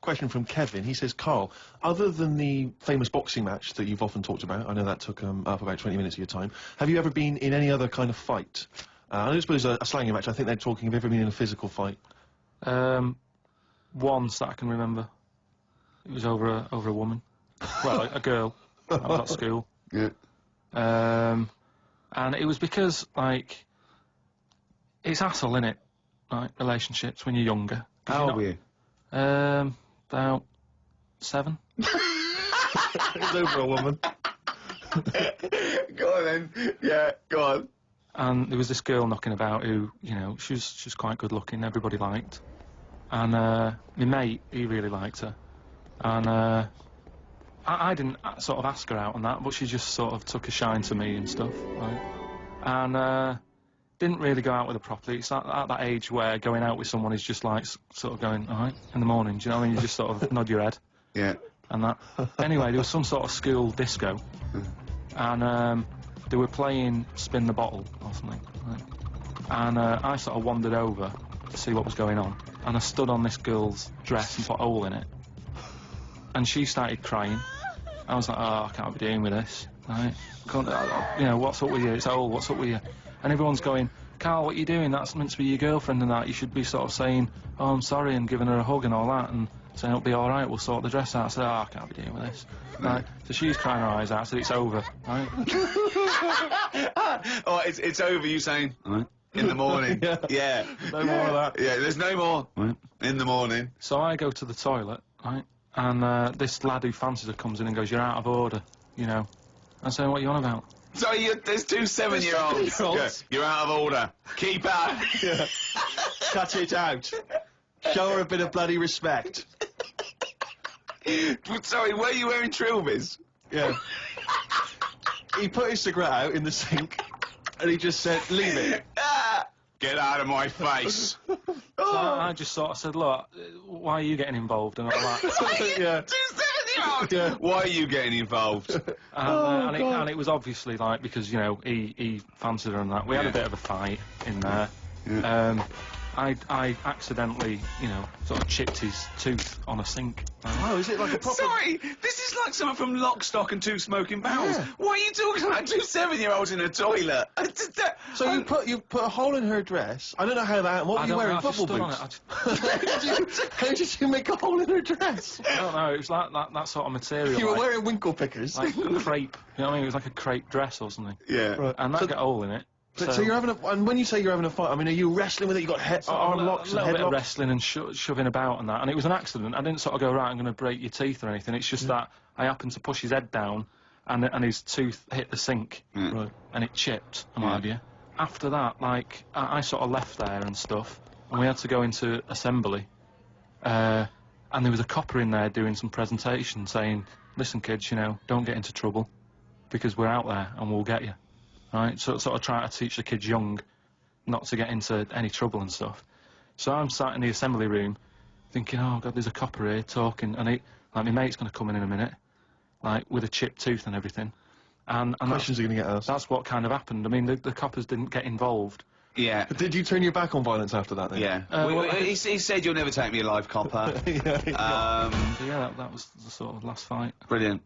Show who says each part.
Speaker 1: question from Kevin. He says, Carl, other than the famous boxing match that you've often talked about, I know that took up about 20 minutes of your time, have you ever been in any other kind of fight? I don't suppose a slanging match. I think they're talking, have you ever been in a physical fight?
Speaker 2: Once that I can remember. It was over a woman. Well, a girl. I was at school.
Speaker 3: Yeah.
Speaker 2: And it was because, like, it's hassle, innit? Like, relationships when you're younger.
Speaker 3: How old were you?
Speaker 2: About 7.
Speaker 1: It's over a woman.
Speaker 3: Go on then. Yeah, go on.
Speaker 2: And there was this girl knocking about who, you know, she was quite good looking, everybody liked. And my mate, he really liked her. And I didn't sort of ask her out on that, but she just sort of took a shine to me and stuff, right? And didn't really go out with her properly. It's at that age where going out with someone is just like sort of going, all right, in the morning, do you know what I mean? You just sort of nod your head.
Speaker 3: Yeah.
Speaker 2: And that. Anyway, there was some sort of school disco. And they were playing Spin the Bottle or something. Right? And I sort of wandered over to see what was going on. And I stood on this girl's dress and put a hole in it. And she started crying. I was like, oh, I can't be dealing with this. Right? You know, what's up with you? It's old, what's up with you? And everyone's going, Carl, what are you doing? That's meant to be your girlfriend and that. You should be sort of saying, oh, I'm sorry, and giving her a hug and all that, and saying it'll be all right, we'll sort the dress out. I said, oh, I can't be dealing with this. Right? So she's crying her eyes out. I said, it's over. Right?
Speaker 3: Oh, it's over, you saying, right, in the morning. Yeah.
Speaker 1: No more of that.
Speaker 3: Yeah, there's no more. Right. In the morning.
Speaker 2: So I go to the toilet, right? And this lad who fancies her comes in and goes, you're out of order, you know. I say, what are you on about?
Speaker 3: So there's 2 7-year-olds. Yeah, you're out of order. Keep out.
Speaker 1: Yeah. Cut it out. Show her a bit of bloody respect.
Speaker 3: Sorry, were you wearing trilbies?
Speaker 1: Yeah. He put his cigarette out in the sink, and he just said, leave it.
Speaker 3: Get out of my face.
Speaker 2: So I just sort of said, look, why are you getting involved and all that?
Speaker 1: Yeah.
Speaker 3: 2 7-year-olds.
Speaker 1: Yeah.
Speaker 3: Why are you getting involved?
Speaker 2: And it was obviously like because you know he fancied her and that. We had a bit of a fight in there.
Speaker 3: Yeah.
Speaker 2: I accidentally, you know, sort of chipped his tooth on a sink.
Speaker 1: Oh, is it like a proper...
Speaker 3: Sorry, this is like someone from Lock, Stock and Two Smoking Barrels.
Speaker 1: Yeah.
Speaker 3: Why are you talking about 2 7-year-olds in a toilet?
Speaker 1: So you put a hole in her dress. I don't know how that... What were you wearing? Football boots? How did you make a hole in her dress?
Speaker 2: I don't know. It was like that sort of material.
Speaker 1: You were wearing winkle pickers.
Speaker 2: Like a crepe. You know what I mean? It was like a crepe dress or something.
Speaker 3: Yeah.
Speaker 2: Right. And that got a hole in it.
Speaker 1: So you're having a... And when you say you're having a fight, I mean, are you wrestling with it? You got arm locks and
Speaker 2: a little
Speaker 1: head
Speaker 2: bit of
Speaker 1: locks?
Speaker 2: wrestling and shoving about and that. And it was an accident. I didn't sort of go, right, I'm going to break your teeth or anything. It's just that I happened to push his head down and his tooth hit the sink.
Speaker 1: Right.
Speaker 2: And it chipped and what have you. After that, like, I sort of left there and stuff. And we had to go into assembly. And there was a copper in there doing some presentation saying, listen, kids, you know, don't get into trouble because we're out there and we'll get you. Right, so sort of trying to teach the kids young not to get into any trouble and stuff. So I'm sat in the assembly room thinking, oh God, there's a copper here talking, and like my mate's going to come in a minute, like with a chipped tooth and everything. And
Speaker 1: Questions are going to get asked.
Speaker 2: That's what kind of happened. I mean, the coppers didn't get involved.
Speaker 3: Yeah.
Speaker 1: But did you turn your back on violence after that then?
Speaker 3: Yeah. He said you'll never take me alive, copper.
Speaker 1: Yeah.
Speaker 2: So yeah, that was the sort of last fight.
Speaker 3: Brilliant.